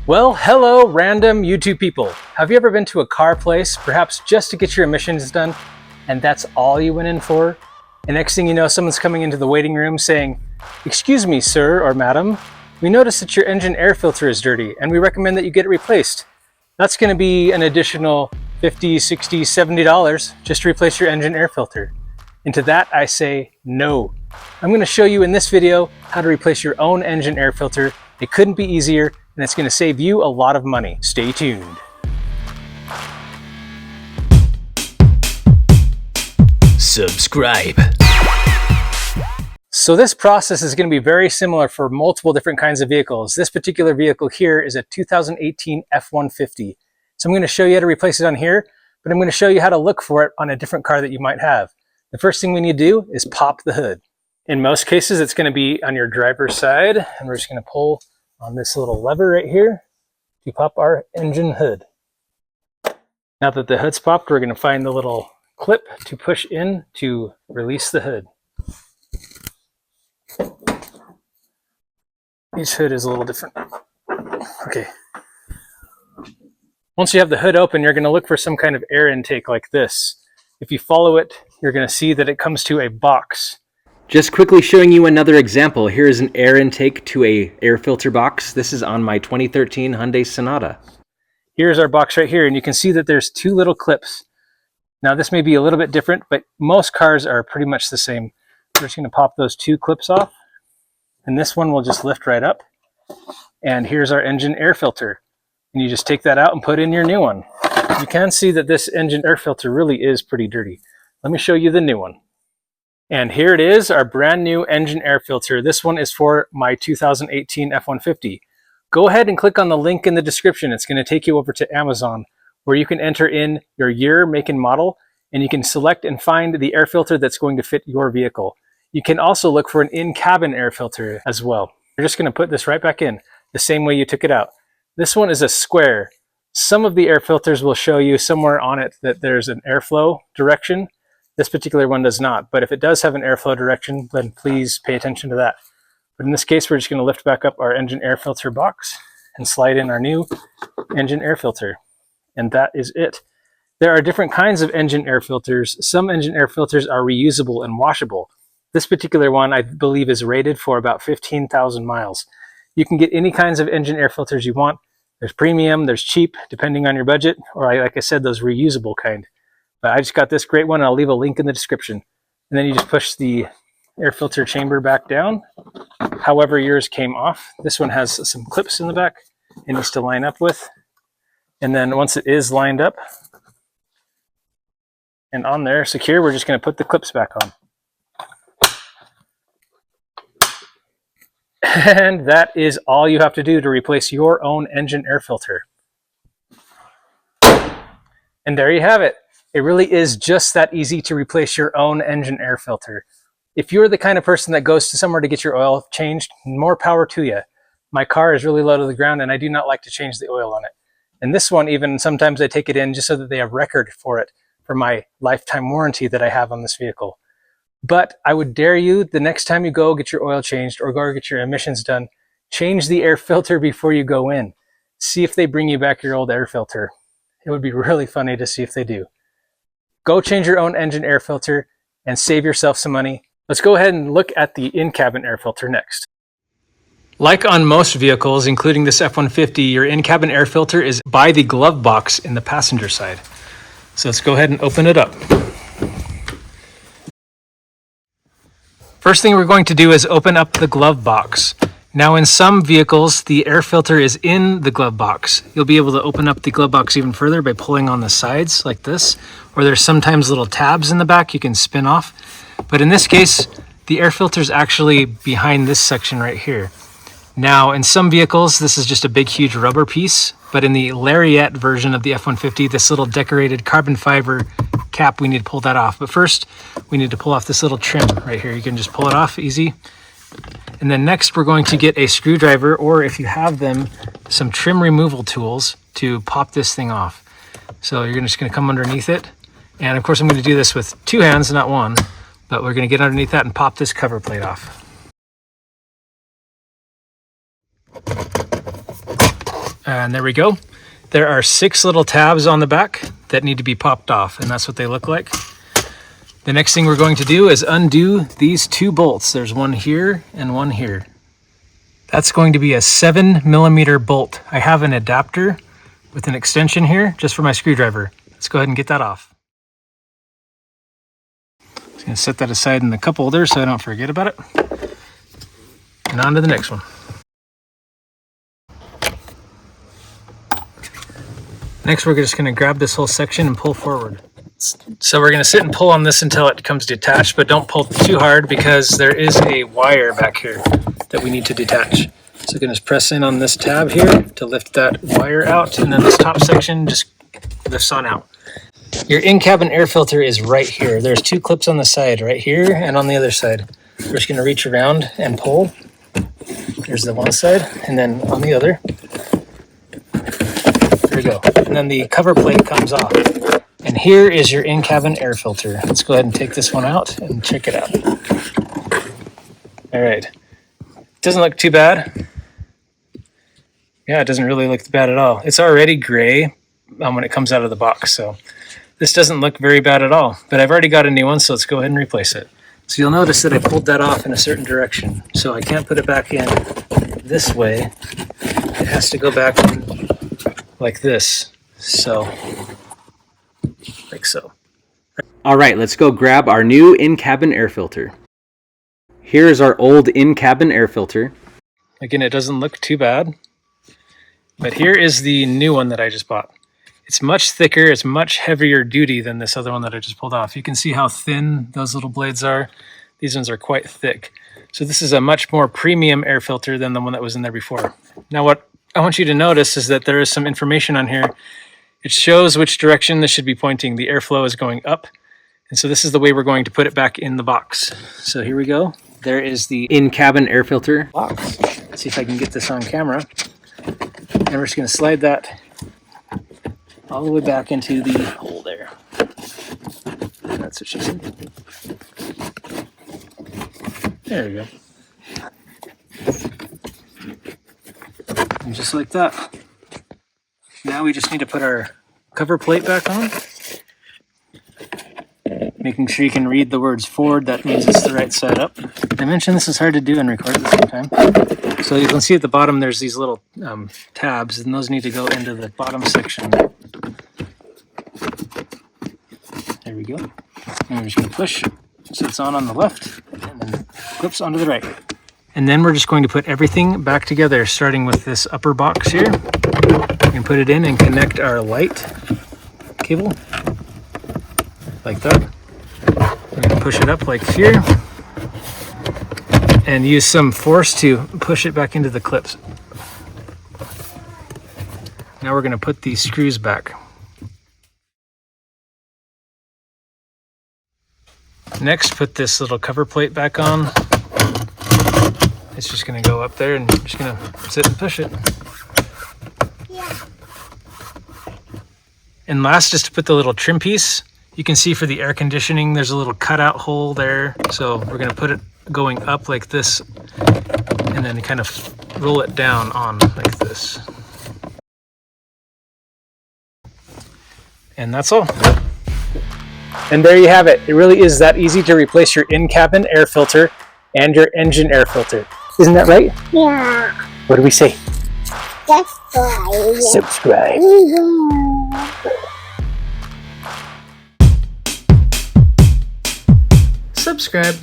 Well, hello random YouTube people. Have you ever been to a car place, perhaps just to get your emissions done, and that's all you went in for? And next thing you know, someone's coming into the waiting room saying, "Excuse me, sir or madam, we noticed that your engine air filter is dirty and we recommend that you get it replaced." That's going to be an additional $50, $60, $70 just to replace your engine air filter. And to that I say no. I'm going to show you in this video how to replace your own engine air filter. It couldn't be easier, and it's going to save you a lot of money. Stay tuned. Subscribe. So this process is going to be very similar for multiple different kinds of vehicles. This particular vehicle here is a 2018 F150. So I'm going to show you how to replace it on here, but I'm going to show you how to look for it on a different car that you might have. The first thing we need to do is pop the hood. In most cases, it's going to be on your driver's side, and we're just going to pull on this little lever right here to pop our engine hood. Now that the hood's popped, we're going to find the little clip to push in to release the hood. Each hood is a little different. Okay. Once you have the hood open, you're going to look for some kind of air intake like this. If you follow it, you're going to see that it comes to a box. Just quickly showing you another example. Here is an air intake to a air filter box. This is on my 2013 Hyundai Sonata. Here's our box right here, and you can see that there's two little clips. Now this may be a little bit different, but most cars are pretty much the same. We're just going to pop those two clips off, and this one will just lift right up. And here's our engine air filter. And you just take that out and put in your new one. You can see that this engine air filter really is pretty dirty. Let me show you the new one. And here it is, our brand new engine air filter. This one is for my 2018 F150. Go ahead and click on the link in the description. It's going to take you over to Amazon, where you can enter in your year, make, and model, and you can select and find the air filter that's going to fit your vehicle. You can also look for an in-cabin air filter as well. You're just going to put this right back in, the same way you took it out. This one is a square. Some of the air filters will show you somewhere on it that there's an airflow direction. This particular one does not, but if it does have an airflow direction, then please pay attention to that. But in this case, we're just going to lift back up our engine air filter box and slide in our new engine air filter. And that is it. There are different kinds of engine air filters. Some engine air filters are reusable and washable. This particular one, I believe, is rated for about 15,000 miles. You can get any kinds of engine air filters you want. There's premium, there's cheap, depending on your budget, or like I said, those reusable kind. But I just got this great one, and I'll leave a link in the description. And then you just push the air filter chamber back down, however yours came off. This one has some clips in the back it needs to line up with. And then once it is lined up and on there secure, we're just going to put the clips back on. And that is all you have to do to replace your own engine air filter. And there you have it. It really is just that easy to replace your own engine air filter. If you're the kind of person that goes to somewhere to get your oil changed, more power to you. My car is really low to the ground, and I do not like to change the oil on it. And this one, even sometimes I take it in just so that they have record for it for my lifetime warranty that I have on this vehicle. But I would dare you, the next time you go get your oil changed or go get your emissions done, change the air filter before you go in. See if they bring you back your old air filter. It would be really funny to see if they do. Go change your own engine air filter and save yourself some money. Let's go ahead and look at the in-cabin air filter next. Like on most vehicles, including this F-150, your in-cabin air filter is by the glove box in the passenger side. So let's go ahead and open it up. First thing we're going to do is open up the glove box. Now in some vehicles, the air filter is in the glove box. You'll be able to open up the glove box even further by pulling on the sides like this, or there's sometimes little tabs in the back you can spin off. But in this case, the air filter is actually behind this section right here. Now in some vehicles, this is just a big huge rubber piece, but in the Lariat version of the F-150, this little decorated carbon fiber cap, we need to pull that off. But first, we need to pull off this little trim right here. You can just pull it off easy. And then next we're going to get a screwdriver, or if you have them, some trim removal tools to pop this thing off. So you're just going to come underneath it. And of course I'm going to do this with two hands, not one, but we're going to get underneath that and pop this cover plate off. And there we go. There are 6 little tabs on the back that need to be popped off, and that's what they look like. The next thing we're going to do is undo these 2 bolts. There's one here and one here. That's going to be a 7mm bolt. I have an adapter with an extension here just for my screwdriver. Let's go ahead and get that off. Just gonna set that aside in the cup holder so I don't forget about it. And on to the next one. Next, we're just gonna grab this whole section and pull forward. So we're gonna sit and pull on this until it becomes detached, but don't pull too hard because there is a wire back here that we need to detach. So we're gonna press in on this tab here to lift that wire out, and then this top section just lifts on out. Your in-cabin air filter is right here. There's 2 clips on the side, right here and on the other side. We're just gonna reach around and pull. There's the one side, and then on the other. There we go. And then the cover plate comes off. And here is your in-cabin air filter. Let's go ahead and take this one out and check it out. All right. Doesn't look too bad. Yeah, it doesn't really look bad at all. It's already gray when it comes out of the box, so this doesn't look very bad at all. But I've already got a new one, so let's go ahead and replace it. So you'll notice that I pulled that off in a certain direction, so I can't put it back in this way. It has to go back in like this, so like so. All right, let's go grab our new in-cabin air filter. Here's our old in-cabin air filter. Again, it doesn't look too bad, but here is the new one that I just bought. It's much thicker, it's much heavier duty than this other one that I just pulled off. You can see how thin those little blades are. These ones are quite thick. So this is a much more premium air filter than the one that was in there before. Now what I want you to notice is that there is some information on here. It shows which direction this should be pointing. The airflow is going up. And so this is the way we're going to put it back in the box. So here we go. There is the In-cabin air filter box. Let's see if I can get this on camera. And we're just going to slide that all the way back into the hole there. That's what she said. There we go. And just like that. Now we just need to put our cover plate back on. Making sure you can read the words forward, that means it's the right side up. I mentioned this is hard to do and record at the same time. So you can see at the bottom there's these little tabs, and those need to go into the bottom section. There we go. And we're just going to push so it's on the left, and then clips onto the right. And then we're just going to put everything back together, starting with this upper box here. We can put it in and connect our light cable like that. We can push it up like here and use some force to push it back into the clips. Now we're going to put these screws back. Next, put this little cover plate back on. It's just going to go up there and just going to sit and push it. Yeah. And last is to put the little trim piece. You can see for the air conditioning, there's a little cutout hole there. So we're going to put it going up like this and then kind of roll it down on like this. And that's all. And there you have it. It really is that easy to replace your in-cabin air filter and your engine air filter. Isn't that right? Yeah. What do we say? Subscribe. Subscribe. Subscribe.